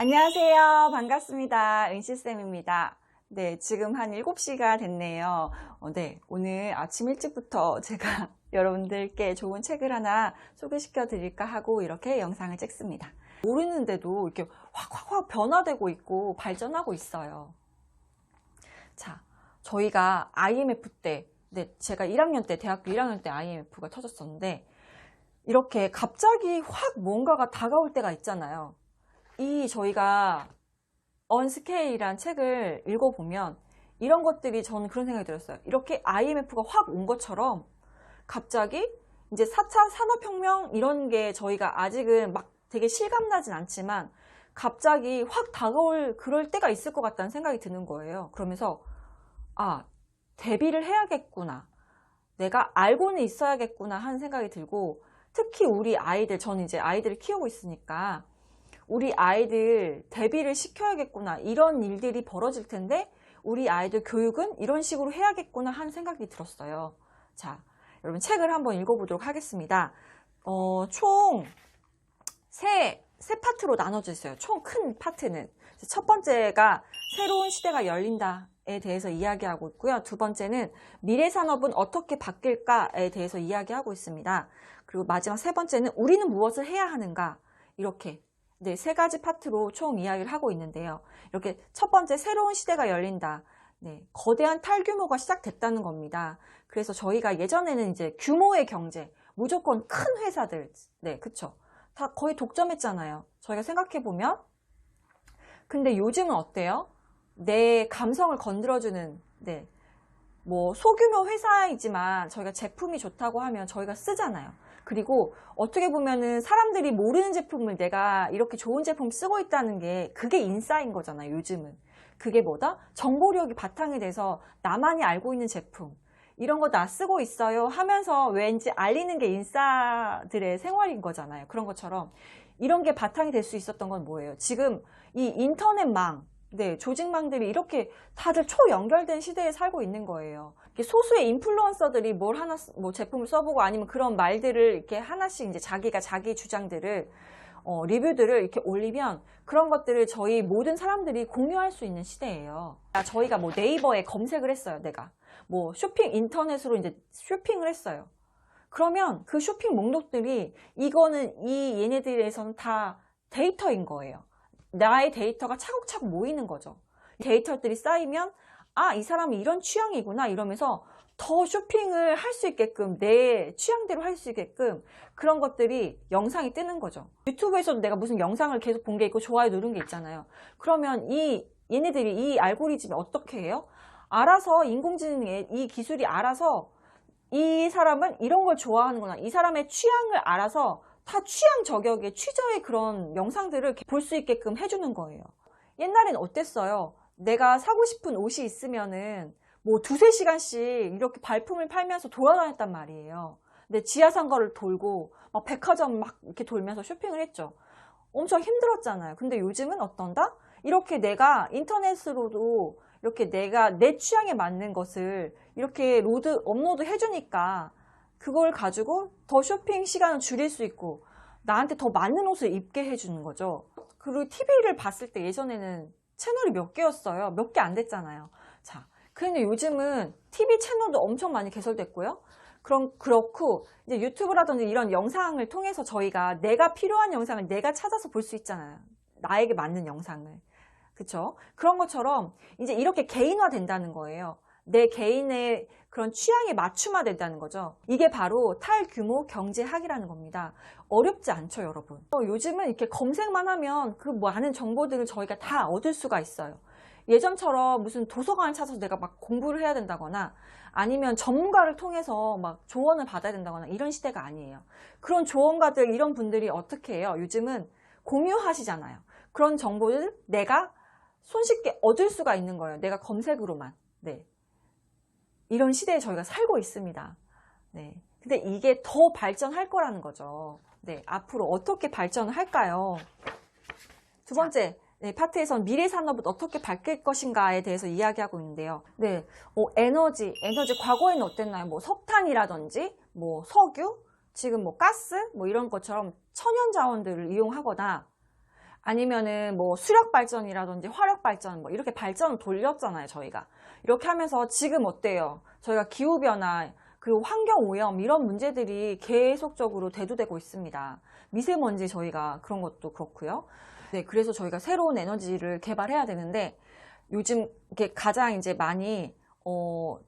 안녕하세요. 반갑습니다. 은실쌤입니다. 네, 지금 한 7시가 됐네요. 네, 오늘 아침 일찍부터 제가 여러분들께 좋은 책을 하나 소개시켜 드릴까 하고 이렇게 영상을 찍습니다. 모르는데도 이렇게 확 변화되고 있고 발전하고 있어요. 자, 저희가 IMF 때, 네, 제가 1학년 때, 대학교 1학년 때 IMF가 터졌었는데, 이렇게 갑자기 확 뭔가가 다가올 때가 있잖아요. 저희가 언스케일이란 책을 읽어보면 이런 것들이 저는 그런 생각이 들었어요. 이렇게 IMF가 확 온 것처럼 갑자기 이제 4차 산업혁명 이런 게 저희가 아직은 막 되게 실감나진 않지만 갑자기 확 다가올 그럴 때가 있을 것 같다는 생각이 드는 거예요. 그러면서 대비를 해야겠구나. 내가 알고는 있어야겠구나 하는 생각이 들고, 특히 우리 아이들, 저는 이제 아이들을 키우고 있으니까 우리 아이들 대비를 시켜야겠구나, 이런 일들이 벌어질 텐데 우리 아이들 교육은 이런 식으로 해야겠구나 하는 생각이 들었어요. 자, 여러분 책을 한번 읽어보도록 하겠습니다. 총 세 파트로 나눠져 있어요. 총 큰 파트는. 첫 번째가 새로운 시대가 열린다에 대해서 이야기하고 있고요. 두 번째는 미래 산업은 어떻게 바뀔까에 대해서 이야기하고 있습니다. 그리고 마지막 세 번째는 우리는 무엇을 해야 하는가, 이렇게 네, 세 가지 파트로 총 이야기를 하고 있는데요. 이렇게 첫 번째, 새로운 시대가 열린다. 네, 거대한 탈규모가 시작됐다는 겁니다. 그래서 저희가 예전에는 이제 규모의 경제, 무조건 큰 회사들, 네, 그쵸. 다 거의 독점했잖아요. 저희가 생각해보면. 근데 요즘은 어때요? 내 감성을 건드려주는, 네, 뭐 소규모 회사이지만 저희가 제품이 좋다고 하면 저희가 쓰잖아요. 그리고 어떻게 보면은 사람들이 모르는 제품을 내가 이렇게 좋은 제품 쓰고 있다는 게 그게 인싸인 거잖아요, 요즘은. 그게 뭐다? 정보력이 바탕이 돼서 나만이 알고 있는 제품, 이런 거 나 쓰고 있어요 하면서 왠지 알리는 게 인싸들의 생활인 거잖아요. 그런 것처럼 이런 게 바탕이 될 수 있었던 건 뭐예요? 지금 이 인터넷망, 네, 조직망들이 이렇게 다들 초연결된 시대에 살고 있는 거예요. 소수의 인플루언서들이 뭘 하나, 뭐 제품을 써보고 아니면 그런 말들을 이렇게 하나씩 이제 자기가 자기 주장들을, 리뷰들을 이렇게 올리면 그런 것들을 저희 모든 사람들이 공유할 수 있는 시대예요. 저희가 뭐 네이버에 검색을 했어요, 내가. 뭐 쇼핑 인터넷으로 이제 쇼핑을 했어요. 그러면 그 쇼핑 목록들이 이거는 얘네들에서는 다 데이터인 거예요. 나의 데이터가 차곡차곡 모이는 거죠. 데이터들이 쌓이면 이 사람이 이런 취향이구나 이러면서 더 쇼핑을 할 수 있게끔, 내 취향대로 할 수 있게끔 그런 것들이 영상이 뜨는 거죠. 유튜브에서도 내가 무슨 영상을 계속 본 게 있고 좋아요 누른 게 있잖아요. 그러면 얘네들이 이 알고리즘이 어떻게 해요? 알아서 인공지능의 이 기술이 알아서 이 사람은 이런 걸 좋아하는구나, 이 사람의 취향을 알아서 다 취향 저격의 취저의 그런 영상들을 볼 수 있게끔 해주는 거예요. 옛날엔 어땠어요? 내가 사고 싶은 옷이 있으면은 뭐 2~3시간씩 이렇게 발품을 팔면서 돌아다녔단 말이에요. 근데 지하상가를 돌고 막 백화점 막 이렇게 돌면서 쇼핑을 했죠. 엄청 힘들었잖아요. 근데 요즘은 어떤다? 이렇게 내가 인터넷으로도 이렇게 내가 내 취향에 맞는 것을 이렇게 업로드 해주니까 그걸 가지고 더 쇼핑 시간을 줄일 수 있고 나한테 더 맞는 옷을 입게 해주는 거죠. 그리고 TV를 봤을 때 예전에는 채널이 몇 개였어요. 몇 개 안 됐잖아요. 자, 그런데 요즘은 TV 채널도 엄청 많이 개설됐고요. 그렇고 이제 유튜브라든지 이런 영상을 통해서 저희가 내가 필요한 영상을 내가 찾아서 볼 수 있잖아요. 나에게 맞는 영상을. 그쵸? 그런 것처럼 이제 이렇게 개인화 된다는 거예요. 내 개인의 그런 취향에 맞춤화 된다는 거죠. 이게 바로 탈규모 경제학이라는 겁니다. 어렵지 않죠, 여러분? 요즘은 이렇게 검색만 하면 그 많은 정보들을 저희가 다 얻을 수가 있어요. 예전처럼 무슨 도서관을 찾아서 내가 막 공부를 해야 된다거나 아니면 전문가를 통해서 막 조언을 받아야 된다거나 이런 시대가 아니에요. 그런 조언가들, 이런 분들이 어떻게 해요? 요즘은 공유하시잖아요. 그런 정보를 내가 손쉽게 얻을 수가 있는 거예요. 내가 검색으로만. 네. 이런 시대에 저희가 살고 있습니다. 네. 근데 이게 더 발전할 거라는 거죠. 네. 앞으로 어떻게 발전을 할까요? 두 번째, 네, 파트에선 미래 산업은 어떻게 바뀔 것인가에 대해서 이야기하고 있는데요. 네. 에너지 과거에는 어땠나요? 뭐 석탄이라든지, 뭐 석유, 지금 뭐 가스, 뭐 이런 것처럼 천연 자원들을 이용하거나 아니면은 뭐 수력 발전이라든지 화력 발전 뭐 이렇게 발전을 돌렸잖아요, 저희가. 이렇게 하면서 지금 어때요? 저희가 기후변화 그리고 환경오염 이런 문제들이 계속적으로 대두되고 있습니다. 미세먼지 저희가 그런 것도 그렇고요. 네, 그래서 저희가 새로운 에너지를 개발해야 되는데 요즘 이게 가장 이제 많이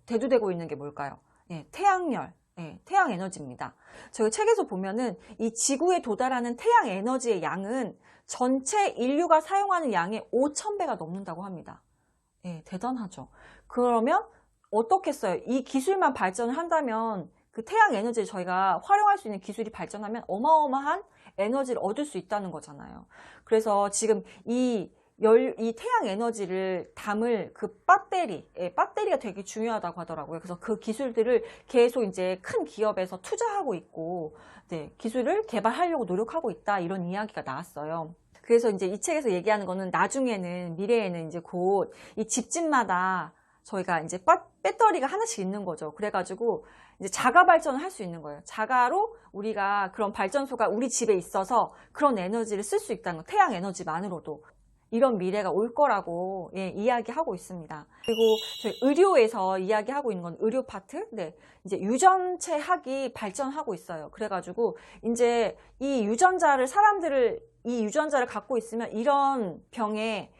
대두되고 있는 게 뭘까요? 예, 태양열, 예, 태양 에너지입니다. 저희 책에서 보면은 이 지구에 도달하는 태양 에너지의 양은 전체 인류가 사용하는 양의 5,000배가 넘는다고 합니다. 예, 대단하죠. 그러면 어떻겠어요? 이 기술만 발전을 한다면 그 태양 에너지를 저희가 활용할 수 있는 기술이 발전하면 어마어마한 에너지를 얻을 수 있다는 거잖아요. 그래서 지금 이 태양 에너지를 담을 그 배터리가 되게 중요하다고 하더라고요. 그래서 그 기술들을 계속 이제 큰 기업에서 투자하고 있고, 네, 기술을 개발하려고 노력하고 있다. 이런 이야기가 나왔어요. 그래서 이제 이 책에서 얘기하는 거는 나중에는, 미래에는 이제 곧 이 집집마다 저희가 이제 배터리가 하나씩 있는 거죠. 그래가지고 이제 자가 발전을 할 수 있는 거예요. 자가로 우리가 그런 발전소가 우리 집에 있어서 그런 에너지를 쓸 수 있다는 거. 태양 에너지만으로도. 이런 미래가 올 거라고 이야기하고 있습니다. 그리고 저희 의료에서 이야기하고 있는 건 의료 파트, 네, 이제 유전체 학이 발전하고 있어요. 그래가지고 이제 이 유전자를 이 유전자를 갖고 있으면 이런 병에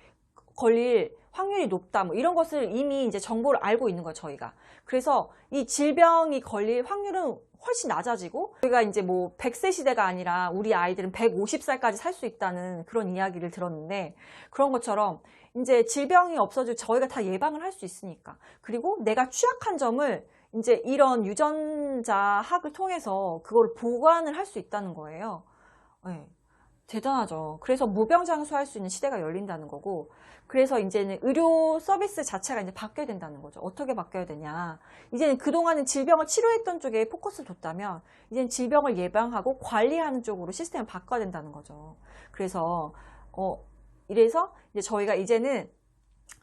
걸릴 확률이 높다, 뭐 이런 것을 이미 이제 정보를 알고 있는 거예요, 저희가. 그래서 이 질병이 걸릴 확률은 훨씬 낮아지고, 저희가 이제 뭐 100세 시대가 아니라 우리 아이들은 150살까지 살 수 있다는 그런 이야기를 들었는데, 그런 것처럼 이제 질병이 없어지고 저희가 다 예방을 할 수 있으니까. 그리고 내가 취약한 점을 이제 이런 유전자 학을 통해서 그걸 보완을 할 수 있다는 거예요. 네. 대단하죠. 그래서 무병장수할 수 있는 시대가 열린다는 거고, 그래서 이제는 의료 서비스 자체가 이제 바뀌어야 된다는 거죠. 어떻게 바뀌어야 되냐. 이제는 그동안은 질병을 치료했던 쪽에 포커스를 뒀다면, 이제는 질병을 예방하고 관리하는 쪽으로 시스템을 바꿔야 된다는 거죠. 그래서, 이래서 이제 저희가 이제는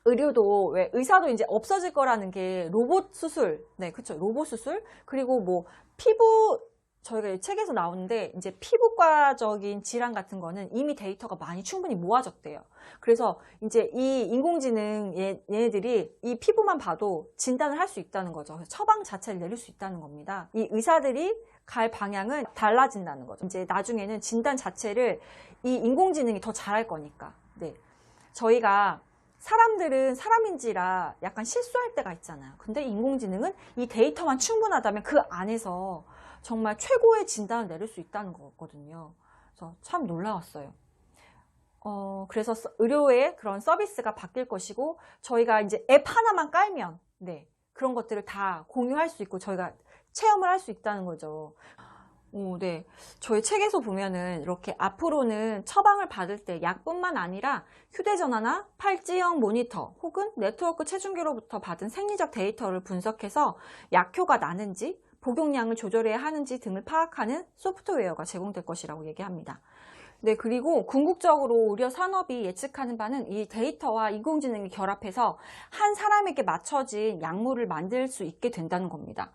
의료도, 왜 의사도 이제 없어질 거라는 게 로봇 수술, 네, 그쵸. 로봇 수술, 그리고 뭐 피부, 저희가 이 책에서 나오는데 이제 피부과적인 질환 같은 거는 이미 데이터가 많이 충분히 모아졌대요. 그래서 이제 이 인공지능 얘네들이 이 피부만 봐도 진단을 할 수 있다는 거죠. 그래서 처방 자체를 내릴 수 있다는 겁니다. 이 의사들이 갈 방향은 달라진다는 거죠. 이제 나중에는 진단 자체를 이 인공지능이 더 잘할 거니까. 네. 저희가 사람들은 사람인지라 약간 실수할 때가 있잖아요. 근데 인공지능은 이 데이터만 충분하다면 그 안에서 정말 최고의 진단을 내릴 수 있다는 거거든요. 그래서 참 놀라웠어요. 그래서 의료의 그런 서비스가 바뀔 것이고, 저희가 이제 앱 하나만 깔면, 네, 그런 것들을 다 공유할 수 있고, 저희가 체험을 할 수 있다는 거죠. 네. 저희 책에서 보면은 이렇게 앞으로는 처방을 받을 때 약뿐만 아니라 휴대전화나 팔찌형 모니터 혹은 네트워크 체중계로부터 받은 생리적 데이터를 분석해서 약효가 나는지, 복용량을 조절해야 하는지 등을 파악하는 소프트웨어가 제공될 것이라고 얘기합니다. 네, 그리고 궁극적으로 의료 산업이 예측하는 바는 이 데이터와 인공지능이 결합해서 한 사람에게 맞춰진 약물을 만들 수 있게 된다는 겁니다.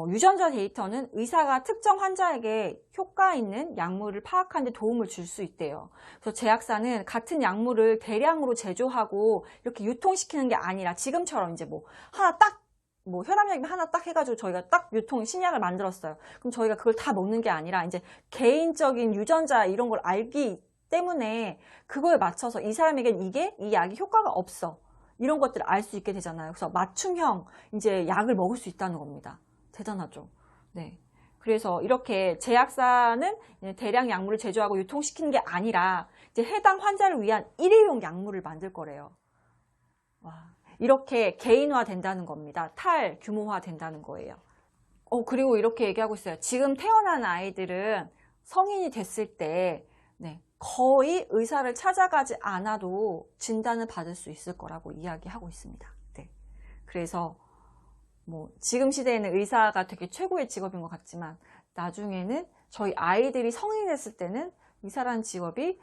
유전자 데이터는 의사가 특정 환자에게 효과 있는 약물을 파악하는 데 도움을 줄 수 있대요. 그래서 제약사는 같은 약물을 대량으로 제조하고 이렇게 유통시키는 게 아니라 지금처럼 이제 뭐 하나 딱 혈압약이 하나 딱 해가지고 저희가 딱 신약을 만들었어요. 그럼 저희가 그걸 다 먹는 게 아니라 이제 개인적인 유전자 이런 걸 알기 때문에 그거에 맞춰서 이 사람에겐 이 약이 효과가 없어. 이런 것들을 알 수 있게 되잖아요. 그래서 맞춤형 이제 약을 먹을 수 있다는 겁니다. 대단하죠. 네. 그래서 이렇게 제약사는 대량 약물을 제조하고 유통시키는 게 아니라 이제 해당 환자를 위한 일회용 약물을 만들 거래요. 와. 이렇게 개인화 된다는 겁니다. 탈규모화 된다는 거예요. 그리고 이렇게 얘기하고 있어요. 지금 태어난 아이들은 성인이 됐을 때 거의 의사를 찾아가지 않아도 진단을 받을 수 있을 거라고 이야기하고 있습니다. 네. 그래서 뭐 지금 시대에는 의사가 되게 최고의 직업인 것 같지만 나중에는 저희 아이들이 성인이 됐을 때는 의사라는 직업이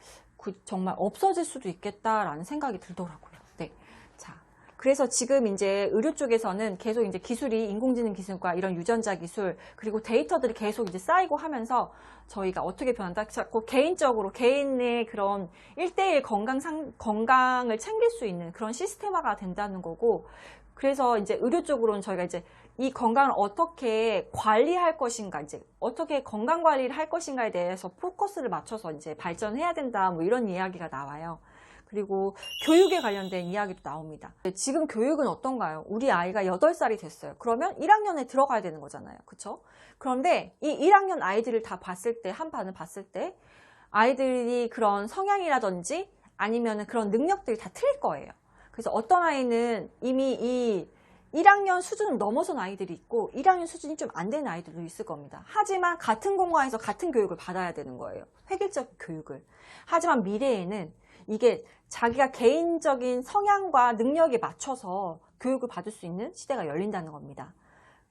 정말 없어질 수도 있겠다라는 생각이 들더라고요. 네. 자, 그래서 지금 이제 의료 쪽에서는 계속 이제 기술이 인공지능 기술과 이런 유전자 기술 그리고 데이터들이 계속 이제 쌓이고 하면서 저희가 어떻게 변한다? 자꾸 개인적으로 개인의 그런 1대1 건강을 챙길 수 있는 그런 시스템화가 된다는 거고, 그래서 이제 의료 쪽으로는 저희가 이제 이 건강을 어떻게 관리할 것인가, 이제 어떻게 건강 관리를 할 것인가에 대해서 포커스를 맞춰서 이제 발전해야 된다, 뭐 이런 이야기가 나와요. 그리고 교육에 관련된 이야기도 나옵니다. 지금 교육은 어떤가요? 우리 아이가 8살이 됐어요. 그러면 1학년에 들어가야 되는 거잖아요. 그쵸? 그런데 이 1학년 아이들을 다 봤을 때, 한 반을 봤을 때 아이들이 그런 성향이라든지 아니면 그런 능력들이 다 틀릴 거예요. 그래서 어떤 아이는 이미 이 1학년 수준을 넘어선 아이들이 있고 1학년 수준이 좀 안 되는 아이들도 있을 겁니다. 하지만 같은 공간에서 같은 교육을 받아야 되는 거예요. 획일적 교육을. 하지만 미래에는 이게 자기가 개인적인 성향과 능력에 맞춰서 교육을 받을 수 있는 시대가 열린다는 겁니다.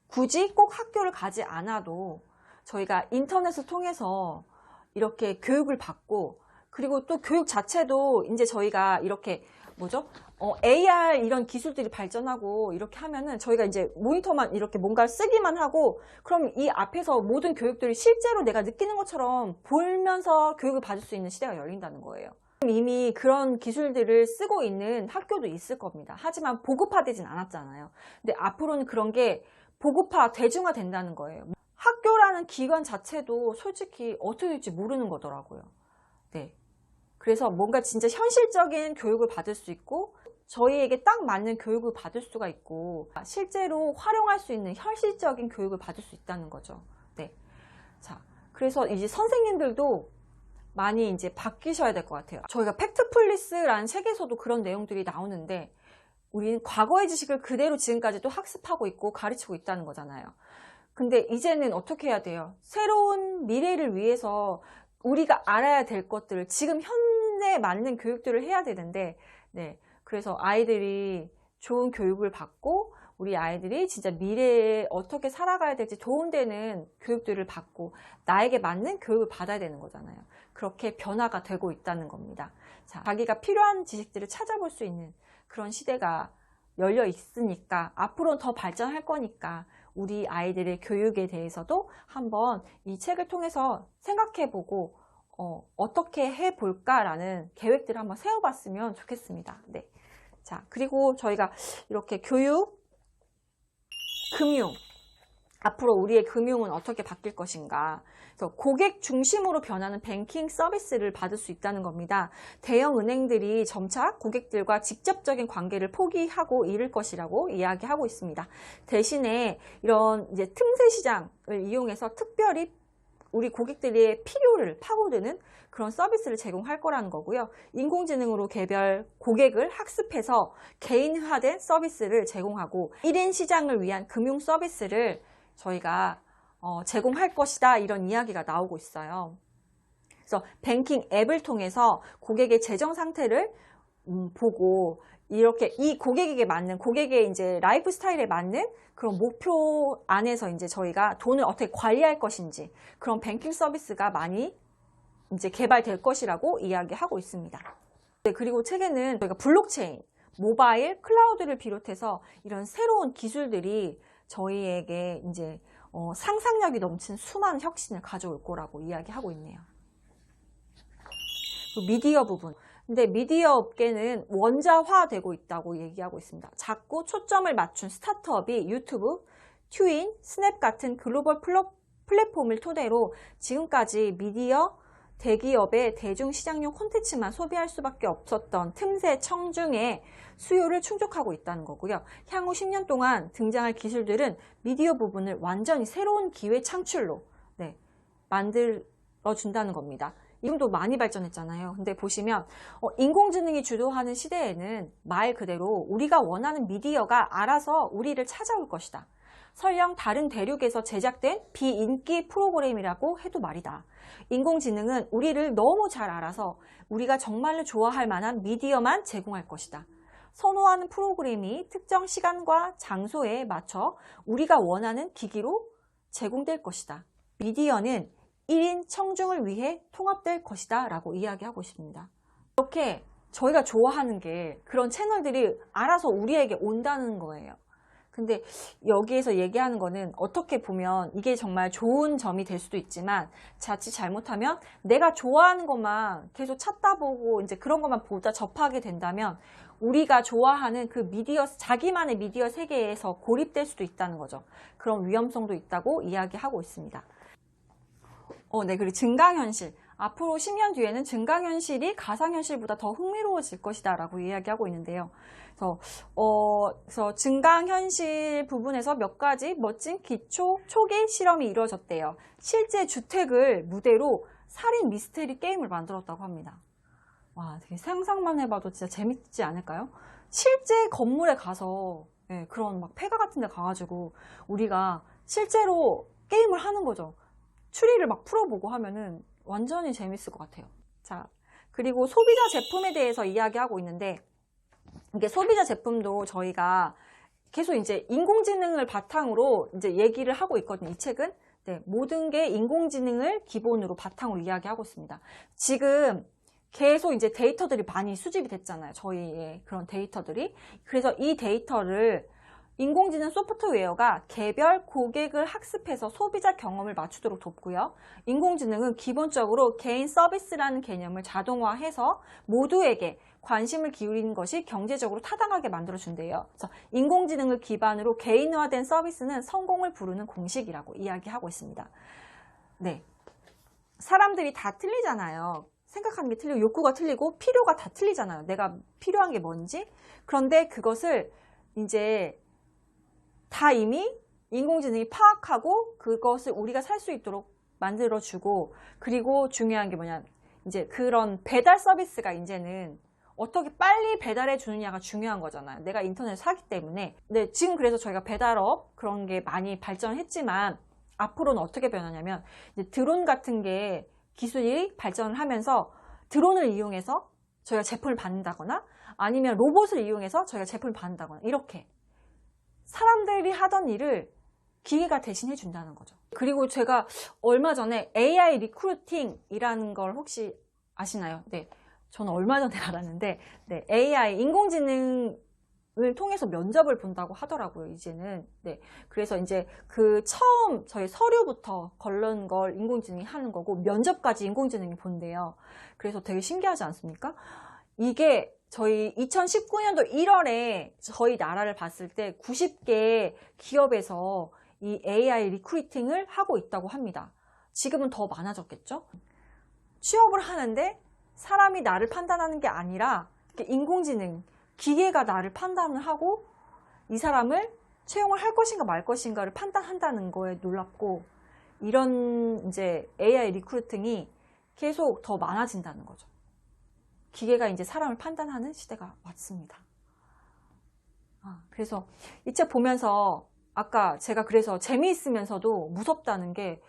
굳이 꼭 학교를 가지 않아도 저희가 인터넷을 통해서 이렇게 교육을 받고, 그리고 또 교육 자체도 이제 저희가 이렇게 AR 이런 기술들이 발전하고 이렇게 하면은 저희가 이제 모니터만 이렇게 뭔가를 쓰기만 하고, 그럼 이 앞에서 모든 교육들이 실제로 내가 느끼는 것처럼 보면서 교육을 받을 수 있는 시대가 열린다는 거예요. 이미 그런 기술들을 쓰고 있는 학교도 있을 겁니다. 하지만 보급화되진 않았잖아요. 근데 앞으로는 그런 게 대중화 된다는 거예요. 학교라는 기관 자체도 솔직히 어떻게 될지 모르는 거더라고요. 네. 그래서 뭔가 진짜 현실적인 교육을 받을 수 있고 저희에게 딱 맞는 교육을 받을 수가 있고 실제로 활용할 수 있는 현실적인 교육을 받을 수 있다는 거죠. 네. 자, 그래서 이제 선생님들도 많이 이제 바뀌셔야 될 것 같아요. 저희가 팩트플리스라는 책에서도 그런 내용들이 나오는데 우리는 과거의 지식을 그대로 지금까지도 학습하고 있고 가르치고 있다는 거잖아요. 근데 이제는 어떻게 해야 돼요? 새로운 미래를 위해서 우리가 알아야 될 것들을 지금 현대에 맞는 교육들을 해야 되는데, 네. 그래서 아이들이 좋은 교육을 받고 우리 아이들이 진짜 미래에 어떻게 살아가야 될지 도움되는 교육들을 받고 나에게 맞는 교육을 받아야 되는 거잖아요. 그렇게 변화가 되고 있다는 겁니다. 자, 자기가 필요한 지식들을 찾아볼 수 있는 그런 시대가 열려 있으니까 앞으로는 더 발전할 거니까 우리 아이들의 교육에 대해서도 한번 이 책을 통해서 생각해보고 어떻게 해볼까라는 계획들을 한번 세워봤으면 좋겠습니다. 네. 자, 그리고 저희가 이렇게 교육, 금융, 앞으로 우리의 금융은 어떻게 바뀔 것인가. 그래서 고객 중심으로 변하는 뱅킹 서비스를 받을 수 있다는 겁니다. 대형 은행들이 점차 고객들과 직접적인 관계를 포기하고 잃을 것이라고 이야기하고 있습니다. 대신에 이런 이제 틈새 시장을 이용해서 특별히 우리 고객들의 필요를 파고드는 그런 서비스를 제공할 거라는 거고요. 인공지능으로 개별 고객을 학습해서 개인화된 서비스를 제공하고 1인 시장을 위한 금융 서비스를 저희가 제공할 것이다, 이런 이야기가 나오고 있어요. 그래서 뱅킹 앱을 통해서 고객의 재정 상태를 보고 이렇게 이 고객에게 맞는 고객의 이제 라이프 스타일에 맞는 그런 목표 안에서 이제 저희가 돈을 어떻게 관리할 것인지 그런 뱅킹 서비스가 많이 이제 개발될 것이라고 이야기하고 있습니다. 네, 그리고 책에는 저희가 블록체인, 모바일, 클라우드를 비롯해서 이런 새로운 기술들이 저희에게 이제 상상력이 넘치는 수많은 혁신을 가져올 거라고 이야기하고 있네요. 미디어 부분. 근데 미디어 업계는 원자화되고 있다고 얘기하고 있습니다. 자꾸 초점을 맞춘 스타트업이 유튜브, 튜인, 스냅 같은 글로벌 플랫폼을 토대로 지금까지 미디어 대기업의 대중시장용 콘텐츠만 소비할 수밖에 없었던 틈새 청중의 수요를 충족하고 있다는 거고요. 향후 10년 동안 등장할 기술들은 미디어 부분을 완전히 새로운 기회 창출로 만들어준다는 겁니다. 지금도 많이 발전했잖아요. 근데 보시면 인공지능이 주도하는 시대에는 말 그대로 우리가 원하는 미디어가 알아서 우리를 찾아올 것이다. 설령 다른 대륙에서 제작된 비인기 프로그램이라고 해도 말이다. 인공지능은 우리를 너무 잘 알아서 우리가 정말로 좋아할 만한 미디어만 제공할 것이다. 선호하는 프로그램이 특정 시간과 장소에 맞춰 우리가 원하는 기기로 제공될 것이다. 미디어는 1인 청중을 위해 통합될 것이다 라고 이야기하고 있습니다. 이렇게 저희가 좋아하는 게 그런 채널들이 알아서 우리에게 온다는 거예요. 근데 여기에서 얘기하는 거는 어떻게 보면 이게 정말 좋은 점이 될 수도 있지만 자칫 잘못하면 내가 좋아하는 것만 계속 찾다 보고 이제 그런 것만 보다 접하게 된다면 우리가 좋아하는 그 미디어, 자기만의 미디어 세계에서 고립될 수도 있다는 거죠. 그런 위험성도 있다고 이야기하고 있습니다. 네, 그리고 증강현실. 앞으로 10년 뒤에는 증강현실이 가상현실보다 더 흥미로워질 것이다 라고 이야기하고 있는데요. 그래서 증강현실 부분에서 몇 가지 멋진 기초 초기 실험이 이루어졌대요. 실제 주택을 무대로 살인 미스테리 게임을 만들었다고 합니다. 와, 되게 상상만 해봐도 진짜 재밌지 않을까요? 실제 건물에 가서 그런 막 폐가 같은 데 가가지고 우리가 실제로 게임을 하는 거죠. 추리를 막 풀어보고 하면은 완전히 재밌을 것 같아요. 자, 그리고 소비자 제품에 대해서 이야기하고 있는데 이게 소비자 제품도 저희가 계속 이제 인공지능을 바탕으로 이제 얘기를 하고 있거든요. 이 책은. 네, 모든 게 인공지능을 기본으로 바탕으로 이야기하고 있습니다. 지금 계속 이제 데이터들이 많이 수집이 됐잖아요. 저희의 그런 데이터들이. 그래서 이 데이터를 인공지능 소프트웨어가 개별 고객을 학습해서 소비자 경험을 맞추도록 돕고요. 인공지능은 기본적으로 개인 서비스라는 개념을 자동화해서 모두에게 관심을 기울이는 것이 경제적으로 타당하게 만들어준대요. 그래서 인공지능을 기반으로 개인화된 서비스는 성공을 부르는 공식이라고 이야기하고 있습니다. 네, 사람들이 다 틀리잖아요. 생각하는 게 틀리고 욕구가 틀리고 필요가 다 틀리잖아요. 내가 필요한 게 뭔지. 그런데 그것을 이제 다 이미 인공지능이 파악하고 그것을 우리가 살 수 있도록 만들어주고, 그리고 중요한 게 뭐냐, 이제 그런 배달 서비스가 이제는 어떻게 빨리 배달해 주느냐가 중요한 거잖아요. 내가 인터넷을 사기 때문에. 네, 지금 그래서 저희가 배달업 그런 게 많이 발전했지만 앞으로는 어떻게 변하냐면 이제 드론 같은 게 기술이 발전을 하면서 드론을 이용해서 저희가 제품을 받는다거나 아니면 로봇을 이용해서 저희가 제품을 받는다거나 이렇게 사람들이 하던 일을 기계가 대신해 준다는 거죠. 그리고 제가 얼마 전에 AI 리크루팅이라는 걸 혹시 아시나요? 네, 저는 얼마 전에 알았는데, 네, AI 인공지능을 통해서 면접을 본다고 하더라고요. 이제는. 네, 그래서 이제 그 처음 저희 서류부터 걸른 걸 인공지능이 하는 거고 면접까지 인공지능이 본대요. 그래서 되게 신기하지 않습니까? 이게 저희 2019년도 1월에 저희 나라를 봤을 때 90개 기업에서 이 AI 리크루팅을 하고 있다고 합니다. 지금은 더 많아졌겠죠? 취업을 하는데 사람이 나를 판단하는 게 아니라 인공지능, 기계가 나를 판단을 하고 이 사람을 채용을 할 것인가 말 것인가를 판단한다는 거에 놀랍고, 이런 이제 AI 리크루팅이 계속 더 많아진다는 거죠. 기계가 이제 사람을 판단하는 시대가 왔습니다. 그래서 이 책 보면서 아까 제가 그래서 재미있으면서도 무섭다는 게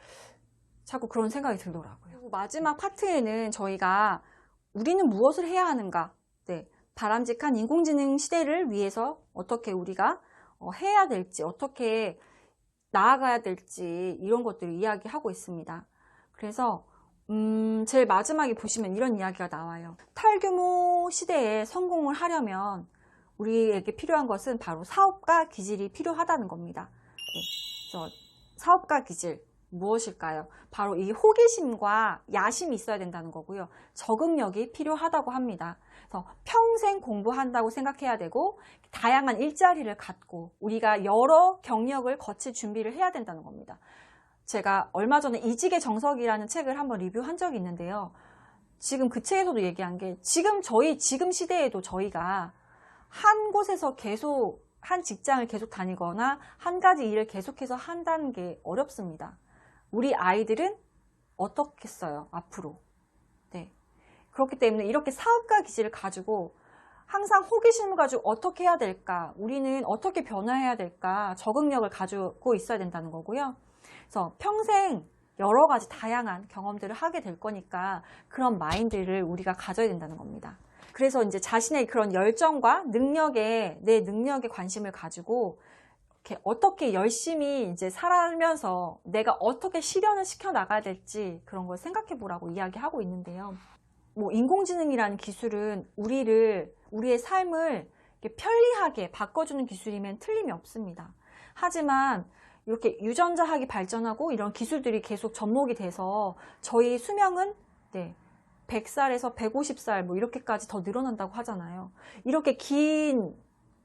자꾸 그런 생각이 들더라고요. 그리고 마지막 파트에는 저희가 우리는 무엇을 해야 하는가, 네, 바람직한 인공지능 시대를 위해서 어떻게 우리가 해야 될지, 어떻게 나아가야 될지 이런 것들을 이야기하고 있습니다. 그래서 제일 마지막에 보시면 이런 이야기가 나와요. 탈규모 시대에 성공을 하려면 우리에게 필요한 것은 바로 사업가 기질이 필요하다는 겁니다. 네, 그래서 사업가 기질 무엇일까요? 바로 이 호기심과 야심이 있어야 된다는 거고요. 적응력이 필요하다고 합니다. 그래서 평생 공부한다고 생각해야 되고 다양한 일자리를 갖고 우리가 여러 경력을 거칠 준비를 해야 된다는 겁니다. 제가 얼마 전에 이직의 정석이라는 책을 한번 리뷰한 적이 있는데요. 지금 그 책에서도 얘기한 게 지금 시대에도 저희가 한 곳에서 계속 한 직장을 계속 다니거나 한 가지 일을 계속해서 한다는 게 어렵습니다. 우리 아이들은 어떻겠어요, 앞으로. 네. 그렇기 때문에 이렇게 사업가 기질을 가지고 항상 호기심을 가지고 어떻게 해야 될까, 우리는 어떻게 변화해야 될까, 적응력을 가지고 있어야 된다는 거고요. 그래서 평생 여러 가지 다양한 경험들을 하게 될 거니까 그런 마인드를 우리가 가져야 된다는 겁니다. 그래서 이제 자신의 그런 열정과 내 능력에 관심을 가지고 이렇게 어떻게 열심히 이제 살아가면서 내가 어떻게 실현을 시켜 나가야 될지 그런 걸 생각해 보라고 이야기하고 있는데요. 뭐 인공지능이라는 기술은 우리의 삶을 이렇게 편리하게 바꿔주는 기술이면 틀림이 없습니다. 하지만 이렇게 유전자학이 발전하고 이런 기술들이 계속 접목이 돼서 저희 수명은 100살에서 150살 뭐 이렇게까지 더 늘어난다고 하잖아요. 이렇게 긴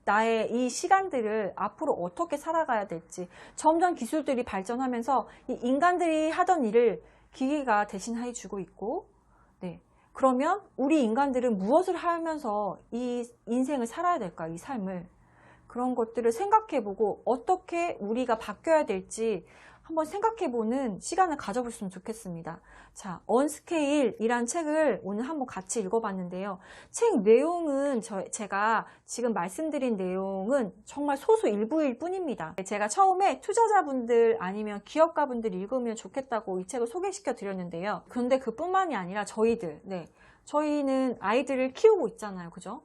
나의 이 시간들을 앞으로 어떻게 살아가야 될지, 점점 기술들이 발전하면서 이 인간들이 하던 일을 기계가 대신해 주고 있고, 그러면 우리 인간들은 무엇을 하면서 이 인생을 살아야 될까요? 이 삶을. 그런 것들을 생각해보고 어떻게 우리가 바뀌어야 될지 한번 생각해보는 시간을 가져봤으면 좋겠습니다. 자, 언스케일이란 책을 오늘 한번 같이 읽어봤는데요. 책 내용은 제가 지금 말씀드린 내용은 정말 소수 일부일 뿐입니다. 제가 처음에 투자자분들 아니면 기업가분들 읽으면 좋겠다고 이 책을 소개시켜 드렸는데요. 그런데 그뿐만이 아니라 저희는 아이들을 키우고 있잖아요. 그죠?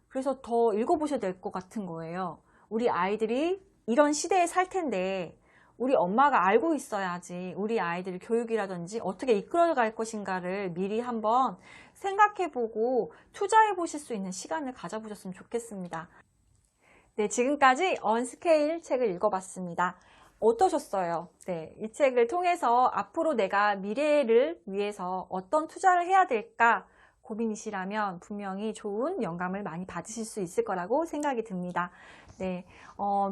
그래서 더 읽어보셔야 될 것 같은 거예요. 우리 아이들이 이런 시대에 살 텐데 우리 엄마가 알고 있어야지 우리 아이들 교육이라든지 어떻게 이끌어갈 것인가를 미리 한번 생각해보고 투자해보실 수 있는 시간을 가져보셨으면 좋겠습니다. 네, 지금까지 언스케일 책을 읽어봤습니다. 어떠셨어요? 네, 이 책을 통해서 앞으로 내가 미래를 위해서 어떤 투자를 해야 될까 고민이시라면 분명히 좋은 영감을 많이 받으실 수 있을 거라고 생각이 듭니다. 네,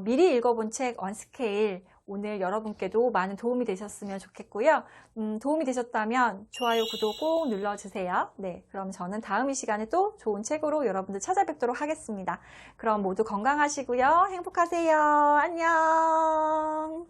미리 읽어본 책 언스케일 오늘 여러분께도 많은 도움이 되셨으면 좋겠고요. 도움이 되셨다면 좋아요, 구독 꼭 눌러주세요. 네, 그럼 저는 다음 이 시간에 또 좋은 책으로 여러분들 찾아뵙도록 하겠습니다. 그럼 모두 건강하시고요. 행복하세요. 안녕.